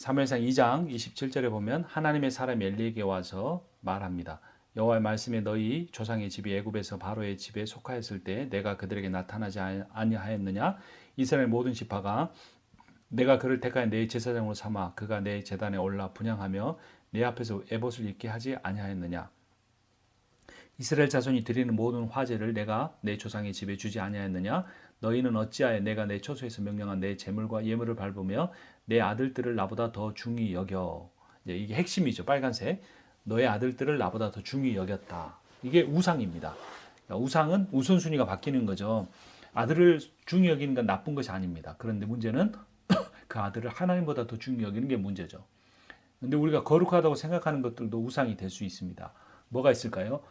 사무엘상 2장 27절에 보면 하나님의 사람이 엘리에게 와서 말합니다. 여호와의 말씀에 너희 조상의 집이 애굽에서 바로의 집에 속하였을 때 내가 그들에게 나타나지 아니하였느냐? 이스라엘 모든 지파가 내가 그를 택하여 내 제사장으로 삼아 그가 내 제단에 올라 분향하며 내 앞에서 에봇을 입게 하지 아니하였느냐? 이스라엘 자손이 드리는 모든 화제를 내가 내 조상의 집에 주지 아니하였느냐? 너희는 어찌하여 내가 내 처소에서 명령한 내 재물과 예물을 밟으며 내 아들들을 나보다 더 중히 여겨. 이게 핵심이죠. 빨간색. 너의 아들들을 나보다 더 중히 여겼다. 이게 우상입니다. 우상은 우선순위가 바뀌는 거죠. 아들을 중히 여기는 건 나쁜 것이 아닙니다. 그런데 문제는 그 아들을 하나님보다 더 중히 여기는 게 문제죠. 근데 우리가 거룩하다고 생각하는 것들도 우상이 될 수 있습니다. 뭐가 있을까요?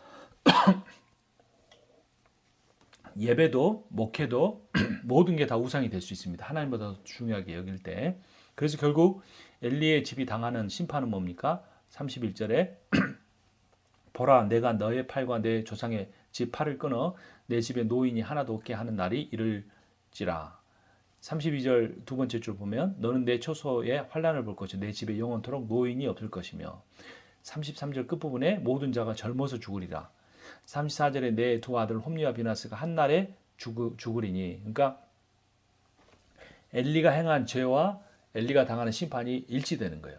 예배도 목회도 모든 게 다 우상이 될 수 있습니다. 하나님보다 더 중요하게 여길 때. 그래서 결국 엘리의 집이 당하는 심판은 뭡니까? 31절에 보라 내가 너의 팔과 내 조상의 집 팔을 끊어 내 집에 노인이 하나도 없게 하는 날이 이를지라. 32절 두 번째 줄 보면 너는 내 초소에 환난을 볼 것이요 내 집에 영원토록 노인이 없을 것이며 33절 끝부분에 모든 자가 젊어서 죽으리라. 34절에 내 두 아들 홈리와 비나스가 한날에 죽으리니. 그러니까 엘리가 행한 죄와 엘리가 당하는 심판이 일치되는 거예요.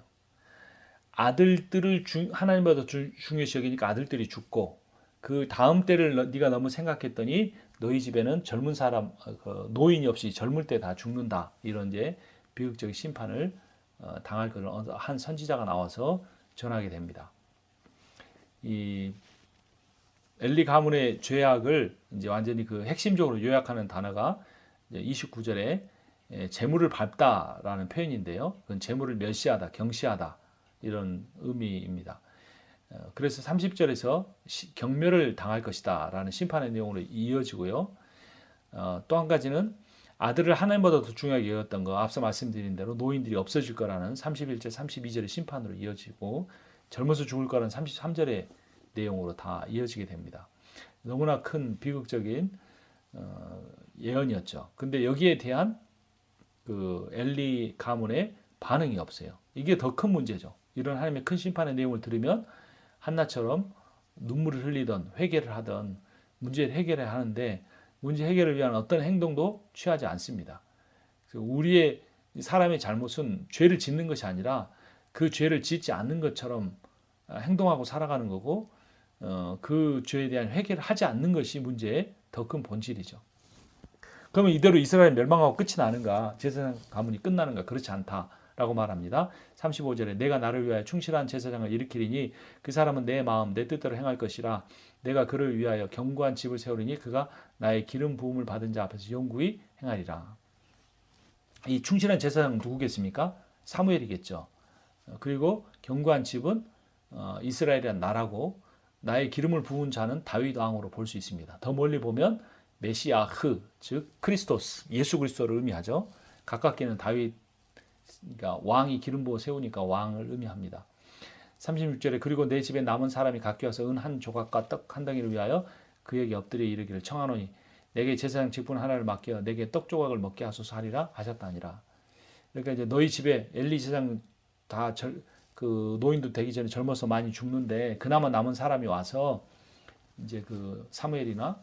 아들들을 하나님보다 중요시 여기니까 아들들이 죽고 그 다음 때를 네가 너무 생각했더니 너희 집에는 젊은 사람 노인이 없이 젊을 때 다 죽는다. 이런 이제 비극적인 심판을 당할 것을 한 선지자가 나와서 전하게 됩니다. 이 엘리 가문의 죄악을 이제 완전히 그 핵심적으로 요약하는 단어가 29절에 재물을 밟다라는 표현인데요. 그건 재물을 멸시하다, 경시하다 이런 의미입니다. 그래서 30절에서 경멸을 당할 것이다 라는 심판의 내용으로 이어지고요. 또 한 가지는 아들을 하나님보다 더 중요하게 여겼던 거 앞서 말씀드린 대로 노인들이 없어질 거라는 31절, 32절의 심판으로 이어지고 젊어서 죽을 거라는 33절의 내용으로 다 이어지게 됩니다. 너무나 큰 비극적인 예언이었죠. 근데 여기에 대한 그 엘리 가문의 반응이 없어요. 이게 더 큰 문제죠. 이런 하나님의 큰 심판의 내용을 들으면 한나처럼 눈물을 흘리던 회개를 하던 문제를 해결해야 하는데 문제 해결을 위한 어떤 행동도 취하지 않습니다. 우리의 사람의 잘못은 죄를 짓는 것이 아니라 그 죄를 짓지 않는 것처럼 행동하고 살아가는 거고 그 죄에 대한 회개를 하지 않는 것이 문제의 더 큰 본질이죠. 그러면 이대로 이스라엘 멸망하고 끝이 나는가? 제사장 가문이 끝나는가? 그렇지 않다라고 말합니다. 35절에 내가 나를 위하여 충실한 제사장을 일으키리니 그 사람은 내 마음 내 뜻대로 행할 것이라. 내가 그를 위하여 견고한 집을 세우리니 그가 나의 기름 부음을 받은 자 앞에서 영구히 행하리라. 이 충실한 제사장은 누구겠습니까? 사무엘이겠죠. 그리고 견고한 집은 이스라엘이란 나라고 나의 기름을 부은 자는 다윗 왕으로 볼 수 있습니다. 더 멀리 보면 메시아흐 즉 크리스토스 예수 그리스도를 의미하죠. 가깝게는 다윗 그러니까 왕이 기름 부어 세우니까 왕을 의미합니다. 36절에 그리고 내 집에 남은 사람이 각기 와서 은 한 조각과 떡 한 덩이를 위하여 그에게 엎드려 이르기를 청하노니 내게 제사장 직분 하나를 맡겨 내게 떡 조각을 먹게 하소서 하리라 하셨다니라. 그러니까 이제 너희 집에 엘리 제사장 다 그 노인도 되기 전에 젊어서 많이 죽는데 그나마 남은 사람이 와서 이제 그 사무엘이나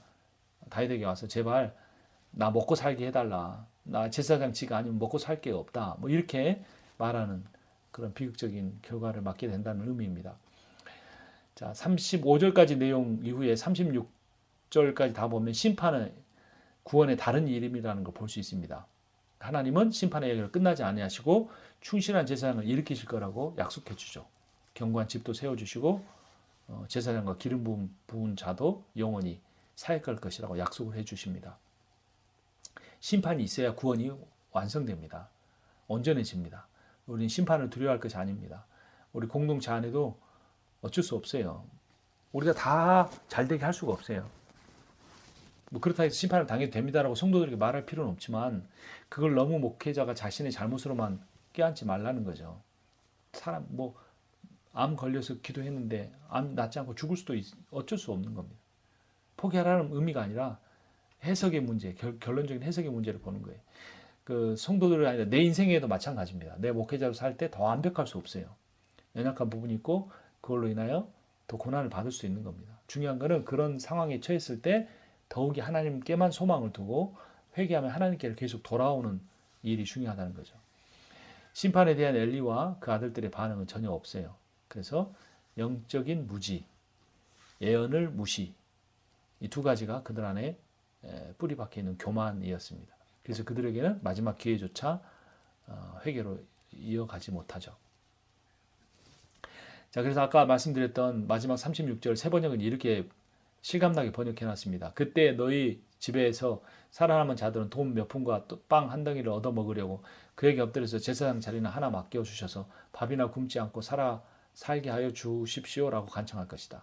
다윗에게 와서 제발 나 먹고 살게 해달라. 나 제사장치가 아니면 먹고 살 게 없다. 뭐 이렇게 말하는 그런 비극적인 결과를 맞게 된다는 의미입니다. 자, 35절까지 내용 이후에 36절까지 다 보면 심판은 구원의 다른 이름이라는 걸 볼 수 있습니다. 하나님은 심판의 얘기를 끝나지 아니하시고 충실한 제사장을 일으키실 거라고 약속해 주죠. 견고한 집도 세워주시고 제사장과 기름 부은 자도 영원히 사역할 것이라고 약속을 해 주십니다. 심판이 있어야 구원이 완성됩니다. 온전해집니다. 우리는 심판을 두려워할 것이 아닙니다. 우리 공동체 안에도 어쩔 수 없어요. 우리가 다 잘되게 할 수가 없어요. 뭐 그렇다 해서 심판을 당해도 됩니다라고 성도들에게 말할 필요는 없지만 그걸 너무 목회자가 자신의 잘못으로만 껴안지 말라는 거죠. 사람 뭐 암 걸려서 기도했는데 암 낫지 않고 죽을 수도 어쩔 수 없는 겁니다. 포기하라는 의미가 아니라 해석의 문제, 결론적인 해석의 문제를 보는 거예요. 그 성도들이 아니라 내 인생에도 마찬가지입니다. 내 목회자로 살 때 더 완벽할 수 없어요. 연약한 부분이 있고 그걸로 인하여 더 고난을 받을 수 있는 겁니다. 중요한 거는 그런 상황에 처했을 때 더욱이 하나님께만 소망을 두고 회개하면 하나님께로 계속 돌아오는 일이 중요하다는 거죠. 심판에 대한 엘리와 그 아들들의 반응은 전혀 없어요. 그래서 영적인 무지, 예언을 무시, 이 두 가지가 그들 안에 뿌리 박혀 있는 교만이었습니다. 그래서 그들에게는 마지막 기회조차 회개로 이어가지 못하죠. 자, 그래서 아까 말씀드렸던 마지막 36절 세 번역은 이렇게 실감나게 번역해 놨습니다. 그때 너희 집에서 살아남은 자들은 돈 몇 푼과 빵 한 덩이를 얻어 먹으려고 그에게 엎드려서 제사장 자리는 하나 맡겨 주셔서 밥이나 굶지 않고 살게 하여 주십시오라고 간청할 것이다.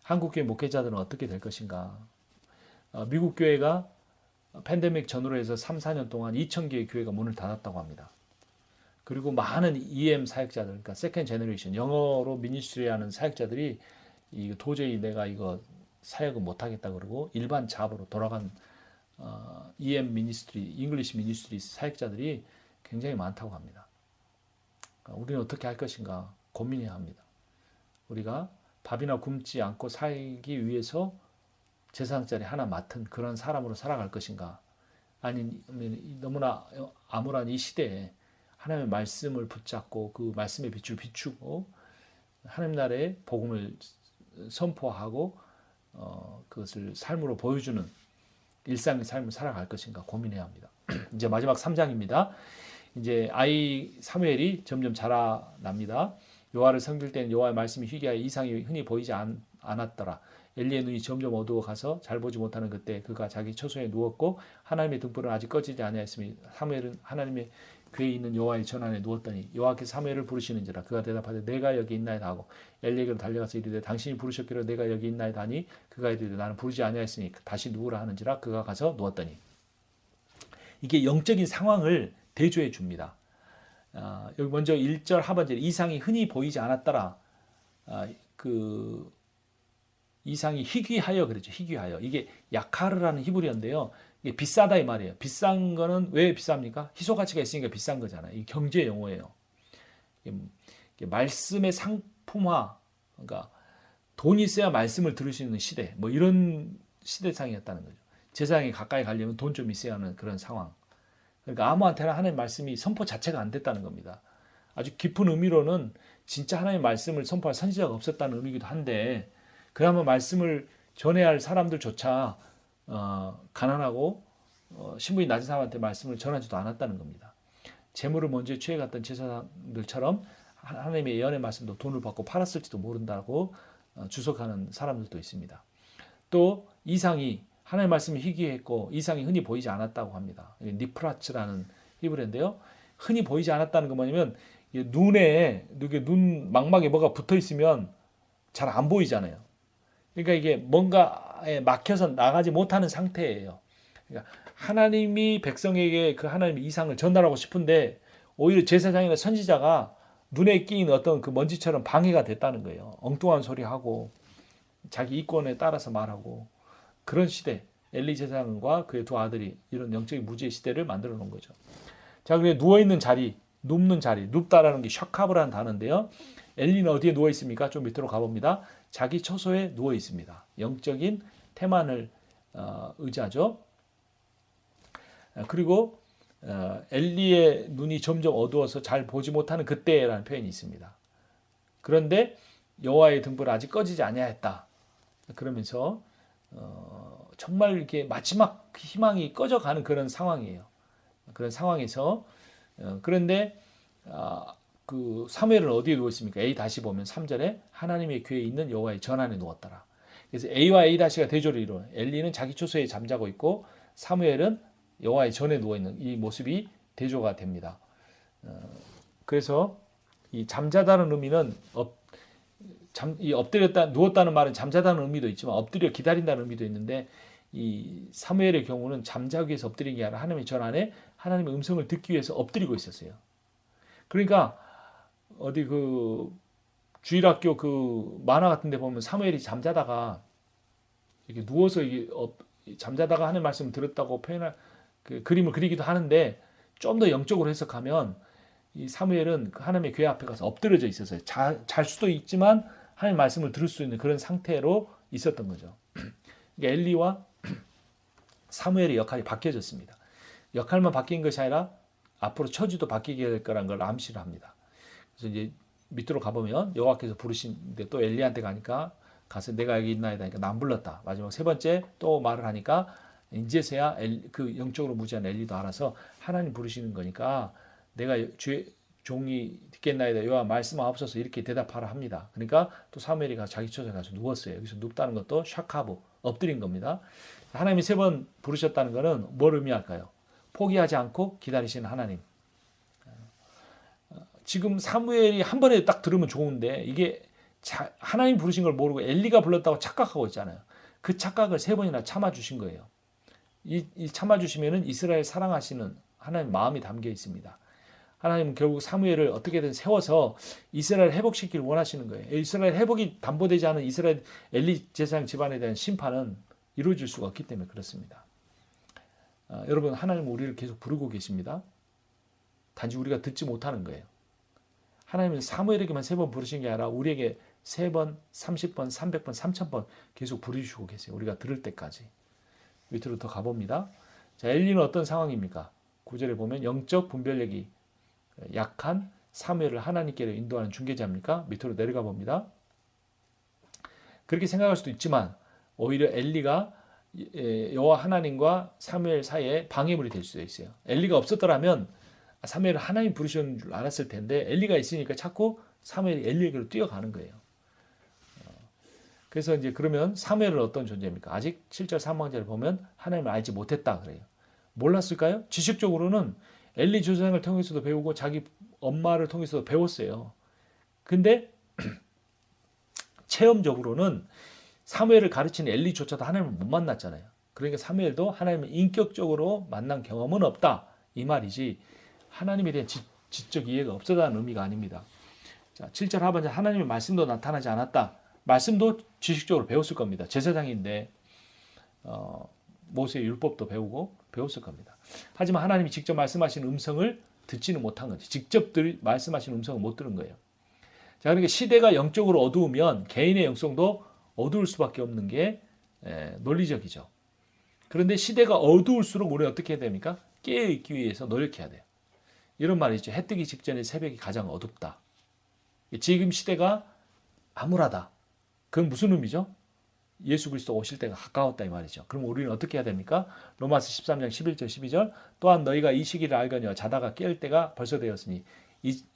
한국교회 목회자들은 어떻게 될 것인가? 미국 교회가 팬데믹 전후로 해서 3, 4년 동안 2,000개의 교회가 문을 닫았다고 합니다. 그리고 많은 EM 사역자들, 그러니까 세컨드 제너레이션, 영어로 미니스트리 하는 사역자들이 도저히 내가 이거 사역을 못하겠다 그러고 일반 잡으로 돌아간 EM 미니스트리, 잉글리시 미니스트리 사역자들이 굉장히 많다고 합니다. 우리는 어떻게 할 것인가 고민해야 합니다. 우리가 밥이나 굶지 않고 살기 위해서 제사장 자리 하나 맡은 그런 사람으로 살아갈 것인가? 아니면 너무나 암울한 이 시대에 하나님의 말씀을 붙잡고 그 말씀의 빛을 비추고 하나님 나라의 복음을 선포하고 그것을 삶으로 보여주는 일상의 삶을 살아갈 것인가 고민해야 합니다. 이제 마지막 3장입니다. 이제 아이 사무엘이 점점 자라납니다. 여호와를 섬길 때는 여호와의 말씀이 희귀하여 이상이 흔히 보이지 않았더라. 엘리의 눈이 점점 어두워가서 잘 보지 못하는 그때 그가 자기 처소에 누웠고 하나님의 등불은 아직 꺼지지 아니하였으니 사무엘은 하나님의 궤에 있는 여호와의 전 안에 누웠더니 여호와께서 사무엘을 부르시는지라 그가 대답하되 내가 여기 있나이다 하고 엘리에게로 달려가서 이르되 당신이 부르셨기로 내가 여기 있나이다 하니 그가 이르되 나는 부르지 아니하였으니 다시 누우라 하는지라 그가 가서 누웠더니 이게 영적인 상황을 대조해 줍니다. 여기 먼저 1절 하반절에 이상이 흔히 보이지 않았더라. 그 이상이 희귀하여 그랬죠. 희귀하여. 이게 야카르라는 히브리어인데요. 이게 비싸다 이 말이에요. 비싼 거는 왜 비쌉니까? 희소 가치가 있으니까 비싼 거잖아요. 이 경제 용어예요. 이게 말씀의 상품화, 그러니까 돈이 있어야 말씀을 들을 수 있는 시대, 뭐 이런 시대상이었다는 거죠. 제사장이 가까이 가려면 돈 좀 있어야 하는 그런 상황. 그러니까 아무한테나 하나님의 말씀이 선포 자체가 안 됐다는 겁니다. 아주 깊은 의미로는 진짜 하나님의 말씀을 선포할 선지자가 없었다는 의미이기도 한데 그나마 말씀을 전해야 할 사람들조차 가난하고 신분이 낮은 사람한테 말씀을 전하지도 않았다는 겁니다. 재물을 먼저 취해갔던 제사장들처럼 하나님의 예언의 말씀도 돈을 받고 팔았을지도 모른다고 주석하는 사람들도 있습니다. 또 이상이 하나님의 말씀이 희귀했고 이상이 흔히 보이지 않았다고 합니다. 니프라츠라는 히브리어인데요. 흔히 보이지 않았다는 건 뭐냐면 눈에 눈 망막에 뭐가 붙어 있으면 잘 안 보이잖아요. 그러니까 이게 뭔가에 막혀서 나가지 못하는 상태예요. 그러니까 하나님이 백성에게 그 하나님의 이상을 전달하고 싶은데 오히려 제사장이나 선지자가 눈에 끼인 어떤 그 먼지처럼 방해가 됐다는 거예요. 엉뚱한 소리 하고 자기 이권에 따라서 말하고 그런 시대, 엘리 제사장과 그의 두 아들이 이런 영적인 무지의 시대를 만들어 놓은 거죠. 자, 그래 누워있는 자리, 눕는 자리, 눕다라는 게 샤카브라는 단어인데요. 엘리는 어디에 누워 있습니까? 좀 밑으로 가봅니다. 자기 처소에 누워 있습니다. 영적인 태만을 의지하죠. 그리고 엘리의 눈이 점점 어두워서 잘 보지 못하는 그때라는 표현이 있습니다. 그런데 여호와의 등불은 아직 꺼지지 아니하였다. 그러면서 정말 이렇게 마지막 희망이 꺼져가는 그런 상황이에요. 그런 상황에서 그런데 그 사무엘은 어디에 누워 있습니까? A 다시 보면 3절에 하나님의 궤에 있는 여호와의 전 안에 누웠더라. 그래서 A와 A 다시가 대조를 이루어 엘리는 자기 처소에 잠자고 있고 사무엘은 여호와의 전에 누워 있는 이 모습이 대조가 됩니다. 그래서 이 잠자다는 의미는 엎드렸다 누웠다는 말은 잠자다는 의미도 있지만 엎드려 기다린다는 의미도 있는데 이 사무엘의 경우는 잠자기 위해서 엎드린 게 아니라 하나님의 전 안에 하나님의 음성을 듣기 위해서 엎드리고 있었어요. 그러니까 어디 그 주일학교 그 만화 같은 데 보면 사무엘이 잠자다가 이렇게 누워서 이게 잠자다가 하는 말씀을 들었다고 표현할 그 그림을 그리기도 하는데 좀 더 영적으로 해석하면 이 사무엘은 그 하나님의 궤 앞에 가서 엎드려져 있었어요. 잘 수도 있지만 하나님 말씀을 들을 수 있는 그런 상태로 있었던 거죠. 그러니까 엘리와 사무엘의 역할이 바뀌어졌습니다. 역할만 바뀐 것이 아니라 앞으로 처지도 바뀌게 될 거라는 걸 암시를 합니다. 그래서 이제 밑으로 가보면 여호와께서 부르시는데 또 엘리한테 가니까 가서 내가 여기 있나이다 하니까 나 안 불렀다. 마지막 세 번째 또 말을 하니까 이제서야 그 영적으로 무지한 엘리도 알아서 하나님 부르시는 거니까 내가 주의 종이 듣겠나이다. 여호와 말씀하옵소서 이렇게 대답하라 합니다. 그러니까 또 사무엘이 가서 자기 처소에 가서 누웠어요. 여기서 눕다는 것도 샤카브 엎드린 겁니다. 하나님이 세 번 부르셨다는 것은 뭘 의미할까요? 포기하지 않고 기다리시는 하나님. 지금 사무엘이 한 번에 딱 들으면 좋은데 이게 하나님 부르신 걸 모르고 엘리가 불렀다고 착각하고 있잖아요. 그 착각을 세 번이나 참아주신 거예요. 이 참아주시면은 이스라엘 사랑하시는 하나님 마음이 담겨 있습니다. 하나님은 결국 사무엘을 어떻게든 세워서 이스라엘 회복시키길 원하시는 거예요. 이스라엘 회복이 담보되지 않은 이스라엘 엘리 제사장 집안에 대한 심판은 이루어질 수가 없기 때문에 그렇습니다. 여러분 하나님은 우리를 계속 부르고 계십니다. 단지 우리가 듣지 못하는 거예요. 하나님은 사무엘에게만 세 번 부르신 게 아니라 우리에게 3번, 30번, 300번, 3000번 계속 부르시고 계세요. 우리가 들을 때까지. 밑으로 더 가봅니다. 자, 엘리는 어떤 상황입니까? 9절에 보면 영적 분별력이 약한 사무엘을 하나님께로 인도하는 중개자입니까? 밑으로 내려가 봅니다. 그렇게 생각할 수도 있지만 오히려 엘리가 여호와 하나님과 사무엘 사이에 방해물이 될 수도 있어요. 엘리가 없었더라면 사무엘을 하나님 부르시는 줄 알았을 텐데 엘리가 있으니까 자꾸 사무엘이 엘리에게로 뛰어가는 거예요. 그래서 이제 그러면 사무엘은 어떤 존재입니까? 아직 7절 상반절을 보면 하나님을 알지 못했다 그래요. 몰랐을까요? 지식적으로는 엘리 조상을 통해서도 배우고 자기 엄마를 통해서도 배웠어요. 근데 체험적으로는 사무엘을 가르치는 엘리조차도 하나님을 못 만났잖아요. 그러니까 사무엘도 하나님을 인격적으로 만난 경험은 없다 이 말이지 하나님에 대한 지적 이해가 없었다는 의미가 아닙니다. 자, 7절 하반절 하나님의 말씀도 나타나지 않았다. 말씀도 지식적으로 배웠을 겁니다. 제사장인데 모세의 율법도 배웠을 겁니다. 하지만 하나님이 직접 말씀하시는 음성을 듣지는 못한 거지. 직접 말씀하시는 음성을 못 들은 거예요. 자, 그러니까 시대가 영적으로 어두우면 개인의 영성도 어두울 수밖에 없는 게 논리적이죠. 그런데 시대가 어두울수록 우리는 어떻게 해야 됩니까? 깨어있기 위해서 노력해야 돼요. 이런 말이 있죠. 해 뜨기 직전에 새벽이 가장 어둡다. 지금 시대가 암울하다. 그건 무슨 의미죠? 예수 그리스도 오실 때가 가까웠다 이 말이죠. 그럼 우리는 어떻게 해야 됩니까? 로마서 13장 11절 12절 또한 너희가 이 시기를 알거니와 자다가 깰 때가 벌써 되었으니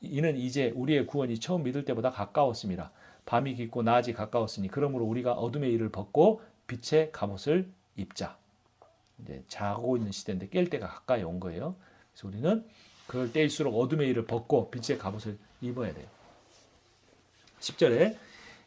이는 이제 우리의 구원이 처음 믿을 때보다 가까웠습니다. 밤이 깊고 낮이 가까웠으니 그러므로 우리가 어둠의 일을 벗고 빛의 갑옷을 입자. 이제 자고 있는 시대인데 깰 때가 가까이 온 거예요. 그래서 우리는 그럴 때일수록 어둠의 일을 벗고 빛의 갑옷을 입어야 돼요. 10절에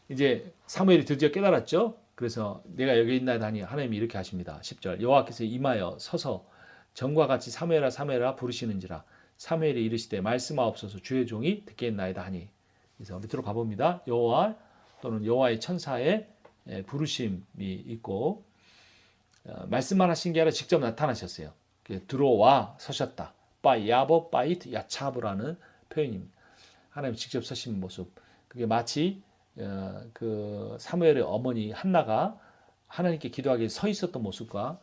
이제 사무엘이 드디어 깨달았죠. 그래서 내가 여기 있나이다 하니 하나님이 이렇게 하십니다. 10절 여호와께서 임하여 서서 전과 같이 사무엘아 사무엘아 부르시는지라 사무엘이 이르시되 말씀하옵소서 주의 종이 듣겠나이다 하니 그래서 밑으로 가봅니다. 여호와 또는 여호와의 천사의 부르심이 있고 말씀만 하신 게 아니라 직접 나타나셨어요. 들어와 서셨다. 바이 야보 바이트 야차브라는 표현입니다. 하나님 직접 서신 모습. 그게 마치 그 사무엘의 어머니 한나가 하나님께 기도하기에 서 있었던 모습과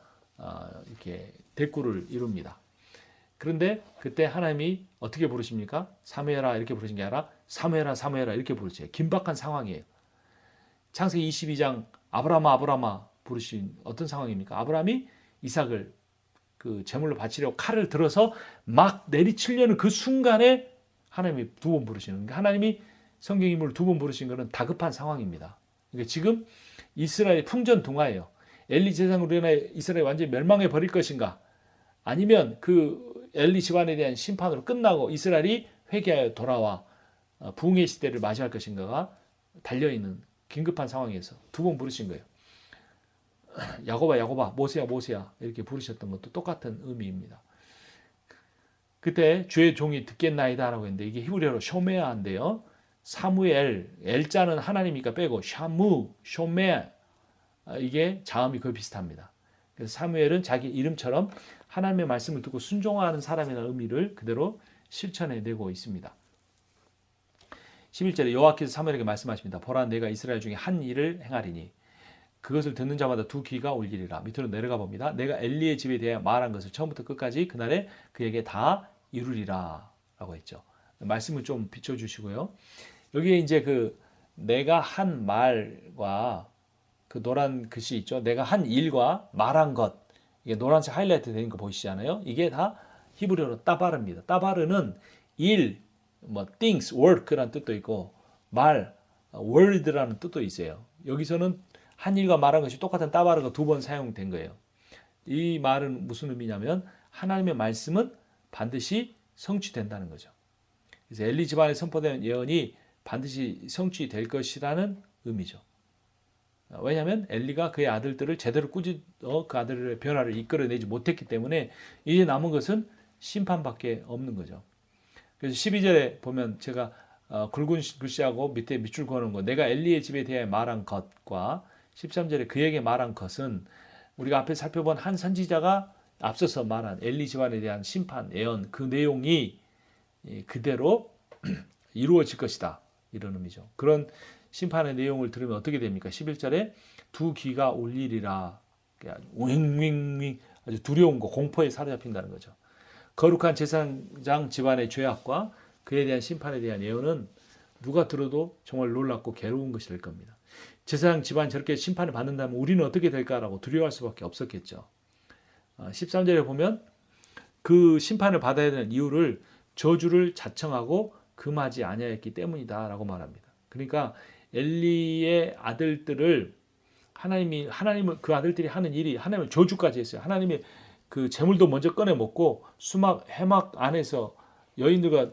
이렇게 대꾸를 이룹니다. 그런데 그때 하나님이 어떻게 부르십니까? 사무엘아 이렇게 부르신 게 아니라 사무엘아 사무엘아 이렇게 부르세요. 긴박한 상황이에요. 창세기 22장 아브라마 부르신 어떤 상황입니까? 아브라함이 이삭을 그 제물로 바치려고 칼을 들어서 막 내리치려는 그 순간에 하나님이 2번 부르시는 그러니까 하나님이 성경 인물을 2번 부르신 것은 다급한 상황입니다. 그러니까 지금 이스라엘 풍전등화예요. 엘리 제사장으로 인해 이스라엘이 완전히 멸망해 버릴 것인가? 아니면 그 엘리 집안에 대한 심판으로 끝나고 이스라엘이 회개하여 돌아와 부흥의 시대를 맞이할 것인가가 달려있는 긴급한 상황에서 2번 부르신 거예요. 야곱아 야곱아 모세야 모세야 이렇게 부르셨던 것도 똑같은 의미입니다. 그때 주의 종이 듣겠나이다 라고 했는데 이게 히브리어로 쇼메아인데요. 사무엘, 엘자는 하나님이니까 빼고 샤무, 쇼메 이게 자음이 거의 비슷합니다. 그래서 사무엘은 자기 이름처럼 하나님의 말씀을 듣고 순종하는 사람이라는 의미를 그대로 실천해내고 있습니다. 11절에 여호와께서 사무엘에게 말씀하십니다. 보라 내가 이스라엘 중에 한 일을 행하리니 그것을 듣는 자마다 두 귀가 올리리라. 밑으로 내려가 봅니다. 내가 엘리의 집에 대해 말한 것을 처음부터 끝까지 그날에 그에게 다 이루리라 라고 했죠. 말씀을 좀 비춰주시고요. 여기에 이제 그 내가 한 말과 그 노란 글씨 있죠. 내가 한 일과 말한 것, 이게 노란색 하이라이트 되는 거 보이시잖아요. 이게 다 히브리어로 따바르입니다. 따바르는 일, 뭐 things, work라는 뜻도 있고 말, word라는 뜻도 있어요. 여기서는 한 일과 말한 것이 똑같은 따바르가 두 번 사용된 거예요. 이 말은 무슨 의미냐면 하나님의 말씀은 반드시 성취된다는 거죠. 그래서 엘리 집안에 선포된 예언이 반드시 성취될 것이라는 의미죠. 왜냐하면 엘리가 그의 아들들을 제대로 그 아들의 변화를 이끌어내지 못했기 때문에 이제 남은 것은 심판밖에 없는 거죠. 그래서 12절에 보면 제가 굵은 글씨하고 밑에 밑줄 그어놓은 거 내가 엘리의 집에 대해 말한 것과 13절에 그에게 말한 것은 우리가 앞에 살펴본 한 선지자가 앞서서 말한 엘리 집안에 대한 심판, 예언 그 내용이 그대로 이루어질 것이다. 이런 의미죠. 그런 심판의 내용을 들으면 어떻게 됩니까? 11절에 두 귀가 울리리라. 윙윙윙 아주 두려운 거, 공포에 사로잡힌다는 거죠. 거룩한 제사장 집안의 죄악과 그에 대한 심판에 대한 예언은 누가 들어도 정말 놀랍고 괴로운 것이 될 겁니다. 제사장 집안 저렇게 심판을 받는다면 우리는 어떻게 될까라고 두려워할 수밖에 없었겠죠. 13절에 보면 그 심판을 받아야 되는 이유를 저주를 자청하고 금하지 아니하였기 때문이다라고 말합니다. 그러니까 엘리의 아들들을 하나님을 그 아들들이 하는 일이 하나님을 저주까지 했어요. 하나님의 그 재물도 먼저 꺼내 먹고 수막 해막 안에서 여인들과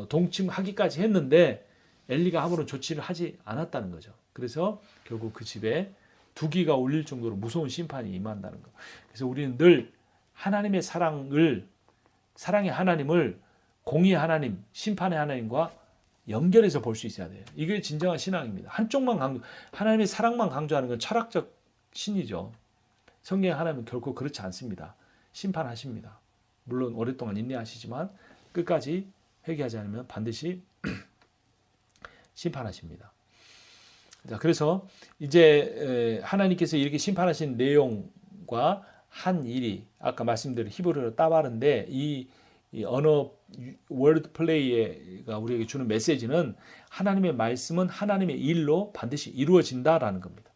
동침하기까지 했는데 엘리가 아무런 조치를 하지 않았다는 거죠. 그래서 결국 그 집에 두 귀가 울릴 정도로 무서운 심판이 임한다는 거. 그래서 우리는 늘 하나님의 사랑의 하나님을 공의의 하나님, 심판의 하나님과 연결해서 볼 수 있어야 돼요. 이게 진정한 신앙입니다. 하나님의 사랑만 강조하는 건 철학적 신이죠. 성경의 하나님은 결코 그렇지 않습니다. 심판하십니다. 물론 오랫동안 인내하시지만 끝까지 회개하지 않으면 반드시 심판하십니다. 자, 그래서 이제 하나님께서 이렇게 심판하신 내용과 한 일이 아까 말씀드린 히브리어로 따바른데 이 언어 월드 플레이가 우리에게 주는 메시지는 하나님의 말씀은 하나님의 일로 반드시 이루어진다라는 겁니다.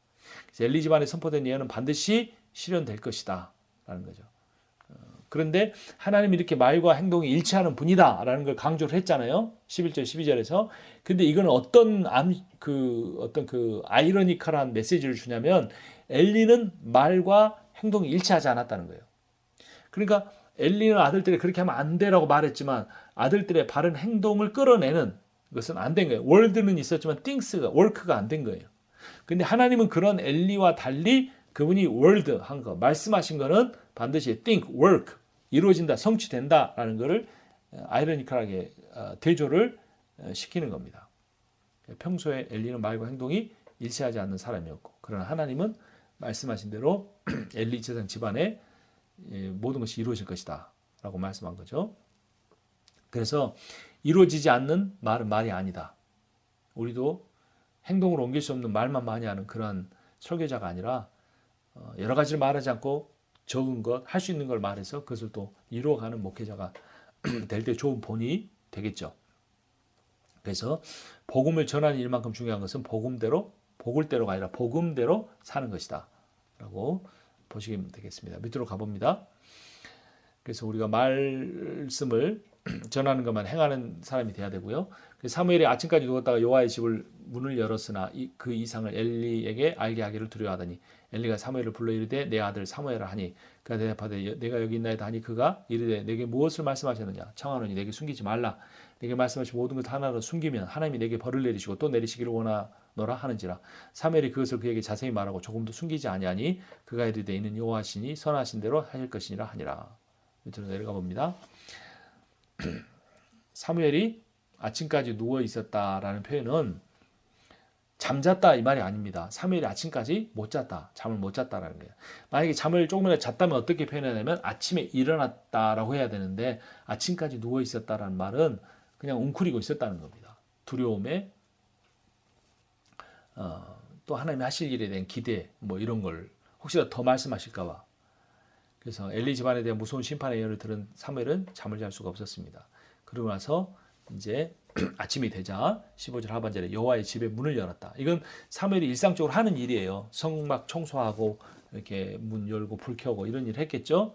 그래서 엘리 집안에 선포된 예언은 반드시 실현될 것이다 라는 거죠. 그런데 하나님이 이렇게 말과 행동이 일치하는 분이다 라는 걸 강조를 했잖아요. 11절 12절에서. 근데 이건 어떤 아이러니컬한 메시지를 주냐면 엘리는 말과 행동이 일치하지 않았다는 거예요. 그러니까 엘리는 아들들이 그렇게 하면 안 돼라고 말했지만 아들들의 바른 행동을 끌어내는 것은 안 된 거예요. 월드는 있었지만 things가, work가 안 된 거예요. 근데 하나님은 그런 엘리와 달리 그분이 word 한 거, 말씀하신 거는 반드시 think, work, 이루어진다, 성취된다라는 것을 아이러니컬하게 대조를 시키는 겁니다. 평소에 엘리는 말과 행동이 일치하지 않는 사람이었고, 그러나 하나님은 말씀하신 대로 엘리 제사장 집안에 모든 것이 이루어질 것이다 라고 말씀한 거죠. 그래서 이루어지지 않는 말은 말이 아니다. 우리도 행동으로 옮길 수 없는 말만 많이 하는 그런 설교자가 아니라 여러 가지를 말하지 않고 적은 것, 할 수 있는 걸 말해서 그것을 또 이루어가는 목회자가 될 때 좋은 본이 되겠죠. 그래서 복음을 전하는 일만큼 중요한 것은 복을대로가 아니라 복음대로 사는 것이다 라고 보시면 되겠습니다. 밑으로 가봅니다. 그래서 우리가 말씀을 전하는 것만 행하는 사람이 돼야 되고요. 사무엘이 아침까지 누웠다가 여호와의 집을 문을 열었으나 그 이상을 엘리에게 알게 하기를 두려워하더니 엘리가 사무엘을 불러 이르되 내 아들 사무엘아 하니 그가 대답하되 내가 여기 있나이다 하니 그가 이르되 내게 무엇을 말씀하셨느냐 청하노니 내게 숨기지 말라 내게 말씀하신 모든 것 하나로 숨기면 하나님이 내게 벌을 내리시고 또 내리시기를 원하노라 하는지라 사무엘이 그것을 그에게 자세히 말하고 조금도 숨기지 아니하니 그가 이르되 이는 여호와시니 선하신 대로 하실 것이니라 하니라. 밑으로 내려가 봅니다. 사무엘이 아침까지 누워 있었다라는 표현은 잠잤다 이 말이 아닙니다. 사무엘이 아침까지 못 잤다. 잠을 못 잤다라는 거예요. 만약에 잠을 조금이라도 잤다면 어떻게 표현하냐면 아침에 일어났다라고 해야 되는데 아침까지 누워 있었다라는 말은 그냥 웅크리고 있었다는 겁니다. 두려움에 또 하나님이 하실 일에 대한 기대 뭐 이런 걸 혹시라도 더 말씀하실까 봐. 그래서 엘리 집안에 대한 무서운 심판의 예언을 들은 사무엘은 잠을 잘 수가 없었습니다. 그러고 나서 이제 아침이 되자 15절 하반절에 여호와의 집에 문을 열었다. 이건 사무엘이 일상적으로 하는 일이에요. 성막 청소하고 이렇게 문 열고 불 켜고 이런 일을 했겠죠.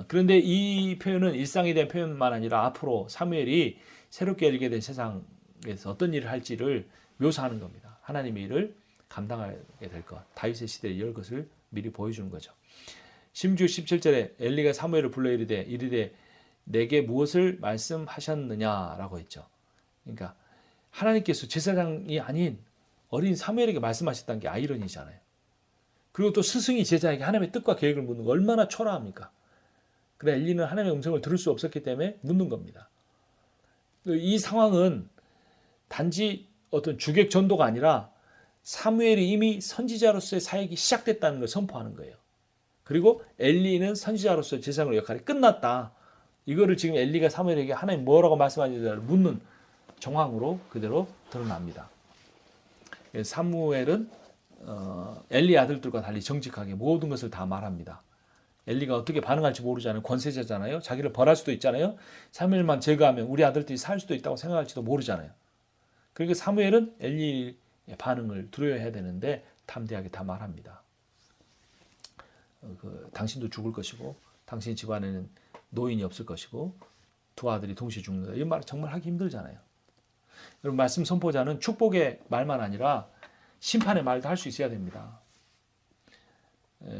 그런데 이 표현은 일상에 대한 표현만 아니라 앞으로 사무엘이 새롭게 열게 된 세상에서 어떤 일을 할지를 묘사하는 겁니다. 하나님의 일을 감당하게 될 것, 다윗의 시대에 이럴 것을 미리 보여주는 거죠. 심지어 17절에 엘리가 사무엘을 불러 이르되 내게 무엇을 말씀하셨느냐라고 했죠. 그러니까 하나님께서 제사장이 아닌 어린 사무엘에게 말씀하셨다는 게 아이러니잖아요. 그리고 또 스승이 제자에게 하나님의 뜻과 계획을 묻는 거 얼마나 초라합니까? 그래 엘리는 하나님의 음성을 들을 수 없었기 때문에 묻는 겁니다. 이 상황은 단지 어떤 주객 전도가 아니라 사무엘이 이미 선지자로서의 사역이 시작됐다는 걸 선포하는 거예요. 그리고 엘리는 선지자로서의 제사장의 역할이 끝났다. 이거를 지금 엘리가 사무엘에게 하나님 뭐라고 말씀하시는지를 묻는 정황으로 그대로 드러납니다. 사무엘은 엘리 아들들과 달리 정직하게 모든 것을 다 말합니다. 엘리가 어떻게 반응할지 모르잖아요. 권세자잖아요. 자기를 벌할 수도 있잖아요. 사무엘만 제거하면 우리 아들들이 살 수도 있다고 생각할지도 모르잖아요. 그러니까 사무엘은 엘리의 반응을 두려워해야 되는데 담대하게 다 말합니다. 당신도 죽을 것이고 당신 집안에는 노인이 없을 것이고 두 아들이 동시에 죽는다. 이 말 정말 하기 힘들잖아요. 여러분 말씀 선포자는 축복의 말만 아니라 심판의 말도 할 수 있어야 됩니다.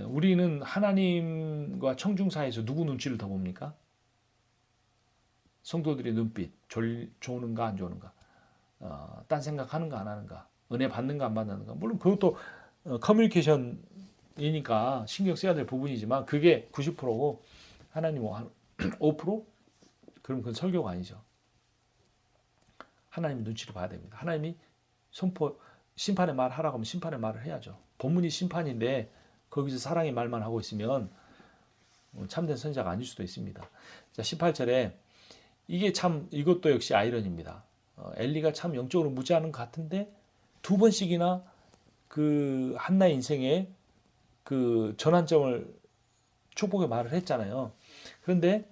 우리는 하나님과 청중 사이에서 누구 눈치를 더 봅니까? 성도들의 눈빛, 좋은가 안 좋은가, 딴 생각하는가 안 하는가, 은혜 받는가 안 받는가. 물론 그것도 커뮤니케이션이니까 신경 써야 될 부분이지만 그게 90%고 하나님 5%? 그럼 그건 설교가 아니죠. 하나님 눈치를 봐야 됩니다. 하나님이 심판의 말 하라고 하면 심판의 말을 해야죠. 본문이 심판인데 거기서 사랑의 말만 하고 있으면 참된 선지자가 아닐 수도 있습니다. 자, 18절에 이것도 역시 아이러니입니다. 엘리가 참 영적으로 무지하는 것 같은데 두 번씩이나 그 한나의 인생에 그 전환점을 축복의 말을 했잖아요. 그런데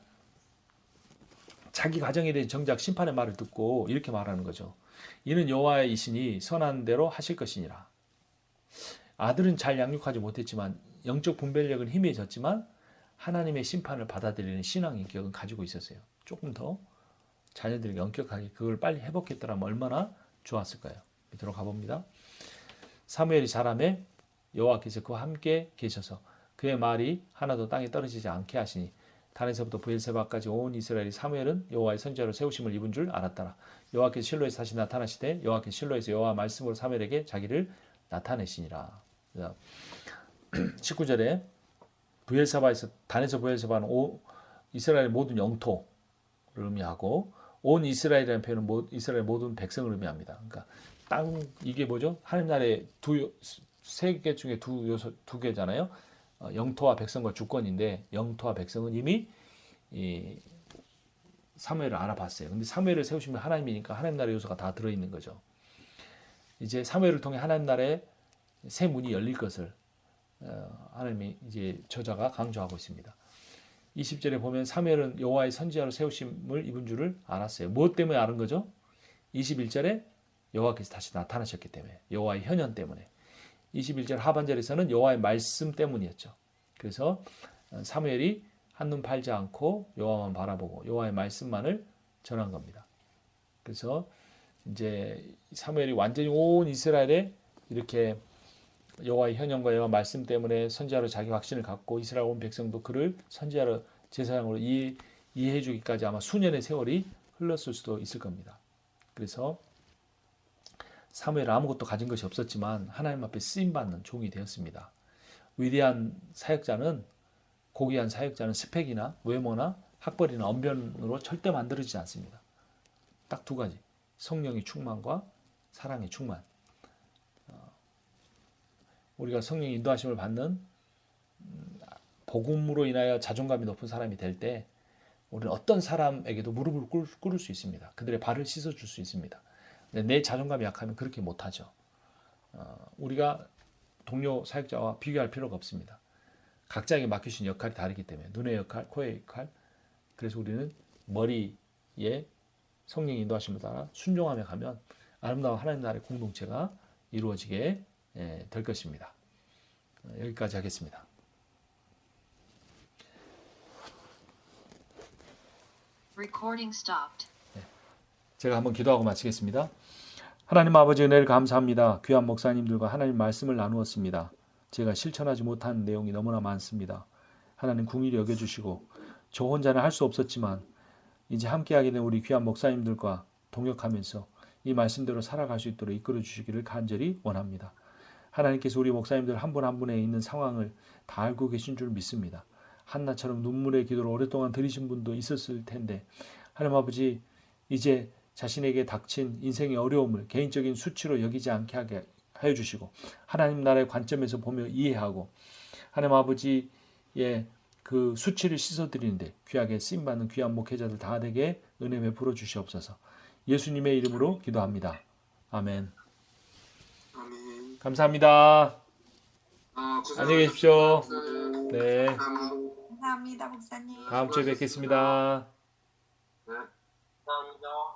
자기 가정에 대한 정작 심판의 말을 듣고 이렇게 말하는 거죠. 이는 여호와의 이시니 선한 대로 하실 것이니라. 아들은 잘 양육하지 못했지만 영적 분별력은 희미해졌지만 하나님의 심판을 받아들이는 신앙 인격은 가지고 있었어요. 조금 더 자녀들에게 엄격하게 그걸 빨리 회복했더라면 얼마나 좋았을까요? 밑으로 가봅니다. 사무엘이 자라매 여호와께서 그와 함께 계셔서 그의 말이 하나도 땅에 떨어지지 않게 하시니 단에서부터 브엘세바까지 온 이스라엘이 사무엘은 여호와의 선지자로 세우심을 입은 줄 알았더라. 여호와께서 실로에서 다시 나타나시되 여호와께서 실로에서 여호와 말씀으로 사무엘에게 자기를 나타내시니라. 19절에 브엘세바에서 단에서 브엘세바는 이스라엘의 모든 영토를 의미하고 온 이스라엘이라는 표현은 이스라엘 모든 백성을 의미합니다. 그러니까 이게 뭐죠? 하나님 나라의 세 개 중에 두 개잖아요. 영토와 백성과 주권인데 영토와 백성은 이미 사무엘을 알아봤어요. 근데 사무엘을 세우시면 하나님이니까 하나님 나라의 요소가 다 들어있는 거죠. 이제 사무엘을 통해 하나님 나라의 새 문이 열릴 것을 하나님이 이제 저자가 강조하고 있습니다. 20절에 보면 사무엘은 여호와의 선지자로 세우심을 입은 줄을 알았어요. 무엇 때문에 아는 거죠? 21절에 여호와께서 다시 나타나셨기 때문에 여호와의 현현 때문에 21절 하반절에서는 여호와의 말씀 때문이었죠. 그래서 사무엘이 한눈 팔지 않고 여호와만 바라보고 여호와의 말씀만을 전한 겁니다. 그래서 이제 사무엘이 완전히 온 이스라엘에 이렇게 여호와의 현현과 여호와 말씀 때문에 선지자로 자기 확신을 갖고 이스라엘 온 백성도 그를 선지자로 제사장으로 이해해 주기까지 아마 수년의 세월이 흘렀을 수도 있을 겁니다. 그래서 사무엘은 아무것도 가진 것이 없었지만 하나님 앞에 쓰임받는 종이 되었습니다. 위대한 사역자는 고귀한 사역자는 스펙이나 외모나 학벌이나 언변으로 절대 만들어지지 않습니다. 딱 두 가지. 성령의 충만과 사랑의 충만. 우리가 성령 인도하심을 받는 복음으로 인하여 자존감이 높은 사람이 될 때 우리는 어떤 사람에게도 무릎을 꿇을 수 있습니다. 그들의 발을 씻어줄 수 있습니다. 근데 내 자존감이 약하면 그렇게 못하죠. 우리가 동료 사역자와 비교할 필요가 없습니다. 각자에게 맡기신 역할이 다르기 때문에 눈의 역할, 코의 역할. 그래서 우리는 머리에 성령 인도하심을 따라 순종하며 가면 아름다운 하나님 나라의 공동체가 이루어지게 될 것입니다. 여기까지 하겠습니다. 제가 한번 기도하고 마치겠습니다. 하나님 아버지 은혜를 감사합니다. 귀한 목사님들과 하나님 말씀을 나누었습니다. 제가 실천하지 못한 내용이 너무나 많습니다. 하나님 긍휼히 여겨주시고 저 혼자는 할 수 없었지만 이제 함께하게 된 우리 귀한 목사님들과 동역하면서 이 말씀대로 살아갈 수 있도록 이끌어 주시기를 간절히 원합니다. 하나님께서 우리 목사님들 한 분 한 분에 있는 상황을 다 알고 계신 줄 믿습니다. 한나처럼 눈물의 기도를 오랫동안 드리신 분도 있었을 텐데 하나님 아버지 이제 자신에게 닥친 인생의 어려움을 개인적인 수치로 여기지 않게 하게 하여 주시고 하나님 나라의 관점에서 보며 이해하고 하나님 아버지의 그 수치를 씻어드리는데 귀하게 쓰임받는 귀한 목회자들 다 되게 은혜 베풀어 주시옵소서. 예수님의 이름으로 기도합니다. 아멘. 아멘. 감사합니다. 안녕히 계십시오. 목사님. 네. 감사합니다, 목사님. 다음 주에 뵙겠습니다. 네. 감사합니다.